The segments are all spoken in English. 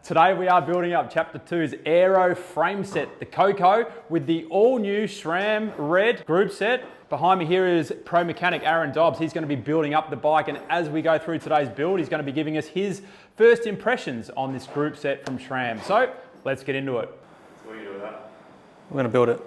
Today we are building up Chapter 2's Aero frame set, the KOKO, with the all-new SRAM Red group set. Behind me here is pro mechanic Aaron Dobbs. He's going to be building up the bike, and as we go through today's build, he's going to be giving us his first impressions on this group set from SRAM. So let's get into it. So what are you doing with that? We're going to build it.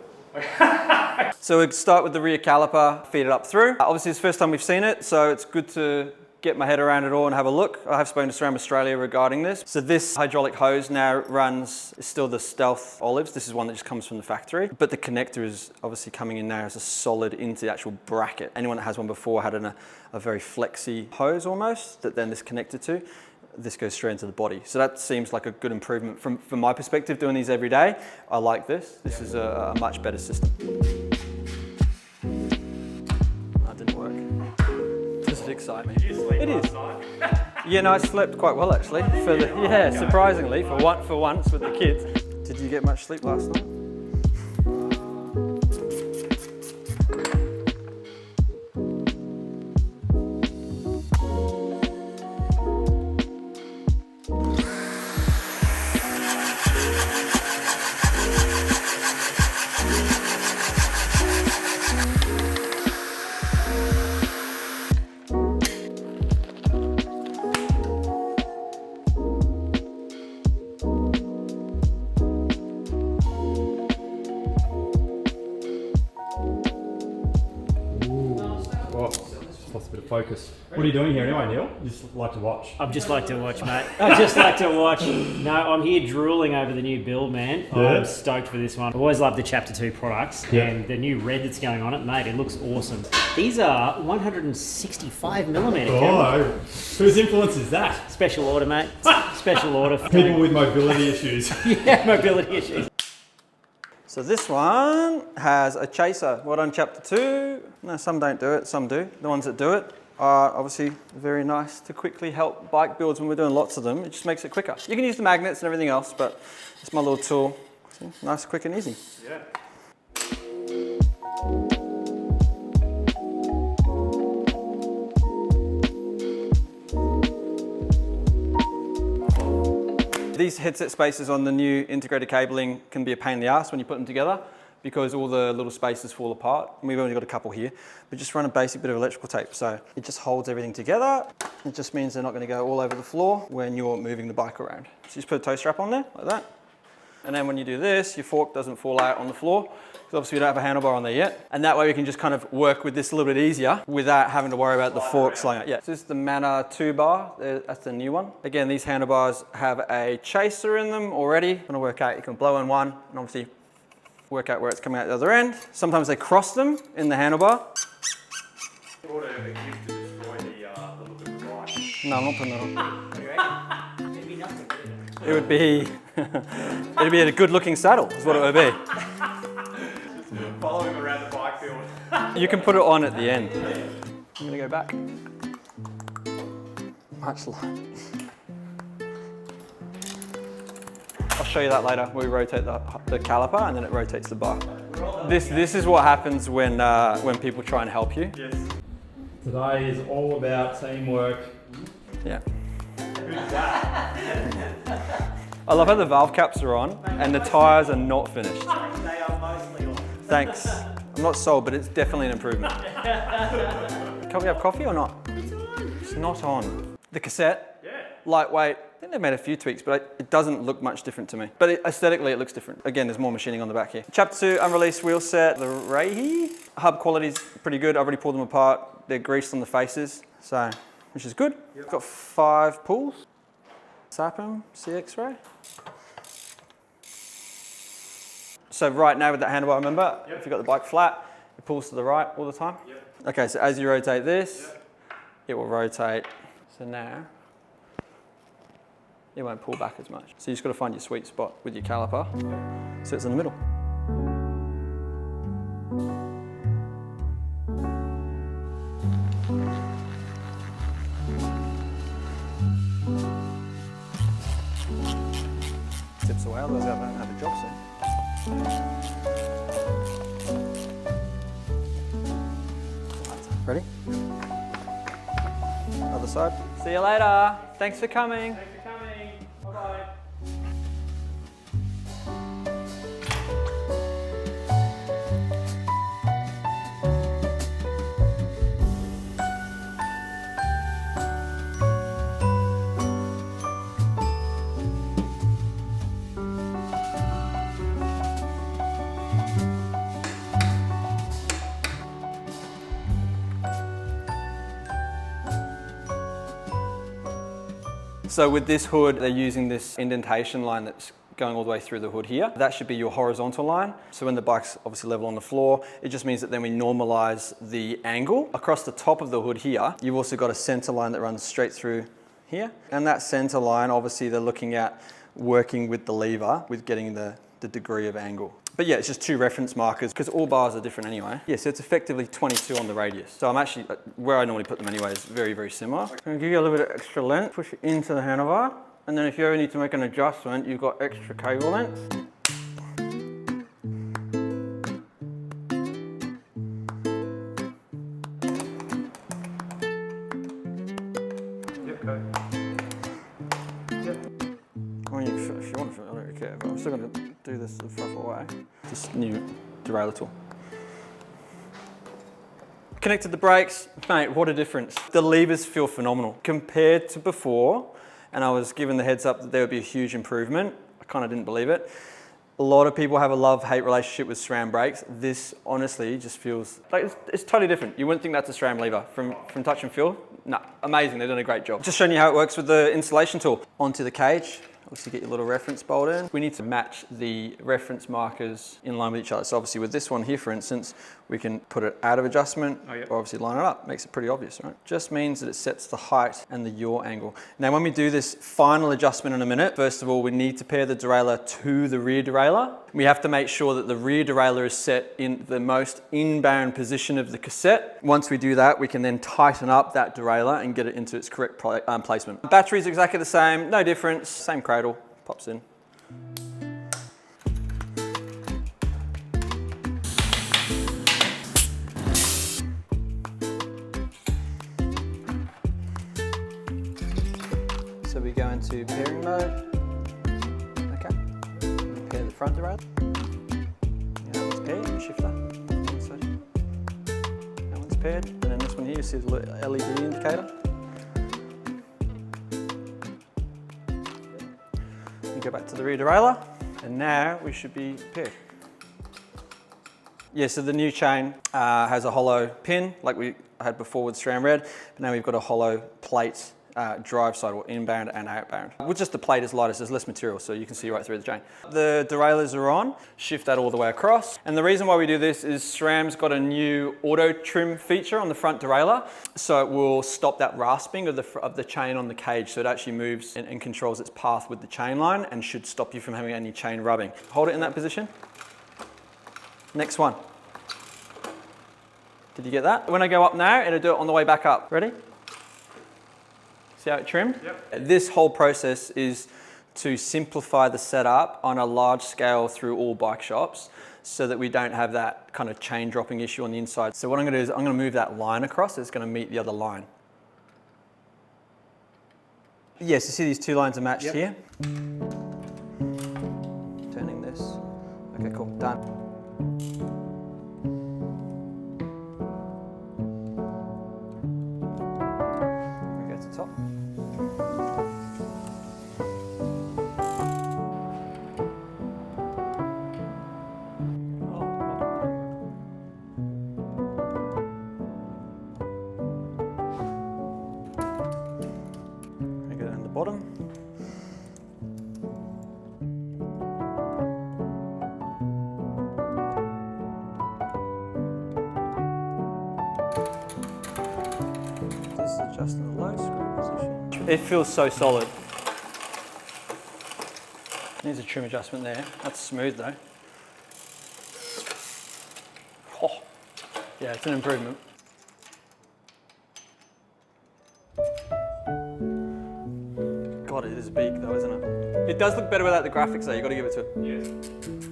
So we start with the rear caliper, feed it up through. Obviously it's the first time we've seen it, so it's good to get my head around it all and have a look. I have spoken to SRAM Australia regarding this. So this hydraulic hose now runs, is still the Stealth olives. This is one that just comes from the factory, but the connector is obviously coming in now as a solid into the actual bracket. Anyone that has one before had a very flexy hose almost that then this connected to. This goes straight into the body. So that seems like a good improvement from my perspective, doing these every day. I like this. This is a much better system. That didn't work. Does it excite me? Did you sleep It last is. night? Yeah, no, I slept quite well actually. Yeah, surprisingly, for once with the kids. Did you get much sleep last night? Lost a bit of focus. What are you doing here anyway, Neil? You just like to watch? I just like to watch, mate. I just like to watch. No, I'm here drooling over the new build, man. Yeah. I'm stoked for this one. I've always loved the Chapter 2 products, and the new red that's going on it, mate, it looks awesome. These are 165mm. Oh, whose influence is that? Special order, mate. Special order. People with mobility issues. Yeah, mobility issues. So this one has a chaser. Well done, Chapter 2. No, some don't do it, some do. The ones that do it are obviously very nice to quickly help bike builds when we're doing lots of them. It just makes it quicker. You can use the magnets and everything else, but it's my little tool. See? Nice, quick and easy. Yeah. These headset spaces on the new integrated cabling can be a pain in the ass when you put them together because all the little spaces fall apart. And we've only got a couple here, but just run a basic bit of electrical tape. So it just holds everything together. It just means they're not going to go all over the floor when you're moving the bike around. So you just put a toe strap on there like that. And then when you do this, your fork doesn't fall out on the floor. Because obviously we don't have a handlebar on there yet. And that way we can just kind of work with this a little bit easier without having to worry about the fork sliding out. Yeah, so this is the Mana 2 bar, that's the new one. Again, these handlebars have a chaser in them already. I'm gonna work out, you can blow in one and obviously work out where it's coming out the other end. Sometimes they cross them in the handlebar. In order to destroy the look of the bike. No, I'm not putting that on. It would be, it'd be a good looking saddle is what it would be. Following around the bike field. You can put it on at the end. I'm gonna go back. Much like. I'll show you that later where we rotate the caliper and then it rotates the bar. This is what happens when people try and help you. Yes. Today is all about teamwork. Yeah. Who's that? I love how the valve caps are on and the tires are not finished. They are mostly on. Thanks. I'm not sold, but it's definitely an improvement. Can we have coffee or not? It's on. It's not on. The cassette, lightweight. I think they've made a few tweaks, but it doesn't look much different to me. But aesthetically, it looks different. Again, there's more machining on the back here. Chapter 2 unreleased wheel set, the REHI. Hub quality's pretty good. I've already pulled them apart. They're greased on the faces, so which is good. Got 5 pulls. SRAM CX-ray. So right now with that handlebar, remember, if you've got the bike flat, it pulls to the right all the time. Okay, so as you rotate this, it will rotate. So now, it won't pull back as much. So you just got to find your sweet spot with your caliper, so it's in the middle. Tips away, otherwise I don't have a job soon. Ready? Other side. See you later. Thanks for coming. Thanks for coming. Bye-bye. So with this hood, they're using this indentation line that's going all the way through the hood here. That should be your horizontal line. So when the bike's obviously level on the floor, it just means that then we normalize the angle. Across the top of the hood here, you've also got a center line that runs straight through here. And that center line, obviously they're looking at working with the lever with getting the degree of angle. But yeah, it's just two reference markers because all bars are different anyway. Yeah, so it's effectively 22 on the radius. So I'm actually, where I normally put them anyway is very, very similar. I'm gonna give you a little bit of extra length, push it into the handlebar. And then if you ever need to make an adjustment, you've got extra cable length. Yep, go. Yep. I mean, if you want to, I don't really care, but I'm still going to do this the rougher way. This new derailleur tool. Connected the brakes, mate, what a difference. The levers feel phenomenal. Compared to before, and I was given the heads up that there would be a huge improvement. I kind of didn't believe it. A lot of people have a love-hate relationship with SRAM brakes. This honestly just feels like it's totally different. You wouldn't think that's a SRAM lever from touch and feel. No, amazing, they've done a great job. Just showing you how it works with the installation tool. Onto the cage. Obviously get your little reference bolt in. We need to match the reference markers in line with each other. So obviously with this one here, for instance, we can put it out of adjustment, or obviously line it up. Makes it pretty obvious, right? Just means that it sets the height and the yaw angle. Now when we do this final adjustment in a minute, first of all, we need to pair the derailleur to the rear derailleur. We have to make sure that the rear derailleur is set in the most inbound position of the cassette. Once we do that, we can then tighten up that derailleur and get it into its correct placement. The battery's exactly the same, no difference, same cradle, pops in. So we go into pairing mode. Okay. We pair the front derailleur. That one's paired, shift that. That one's paired. And then this one here, you see the LED indicator. You go back to the rear derailleur, and now we should be paired. Yeah, so the new chain has a hollow pin, like we had before with SRAM Red, but now we've got a hollow plate drive side, or inbound and outbound. With just the plate is lighter, so there's less material, so you can see right through the chain. The derailleurs are on, shift that all the way across. And the reason why we do this is SRAM's got a new auto trim feature on the front derailleur, so it will stop that rasping of the chain on the cage, so it actually moves and controls its path with the chain line and should stop you from having any chain rubbing. Hold it in that position. Next one. Did you get that? When I go up now, it'll do it on the way back up. Ready? See how it trimmed? Yep. This whole process is to simplify the setup on a large scale through all bike shops so that we don't have that kind of chain dropping issue on the inside. So what I'm going to do is I'm going to move that line across. It's going to meet the other line. Yes, you see these two lines are matched here. Turning this. Okay, cool. Done. Top. I get it in the bottom. This is adjusting the low screw position. It feels so solid. Needs a trim adjustment there. That's smooth though. Oh, yeah, it's an improvement. God, it is big though, isn't it? It does look better without the graphics though, you've got to give it to it. Yes.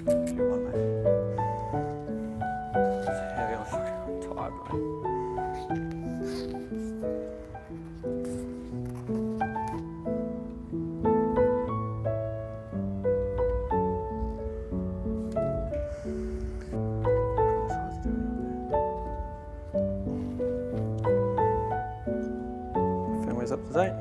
Good one, mate. It's heavy on the fucking tired, mate. Firmware's up to date.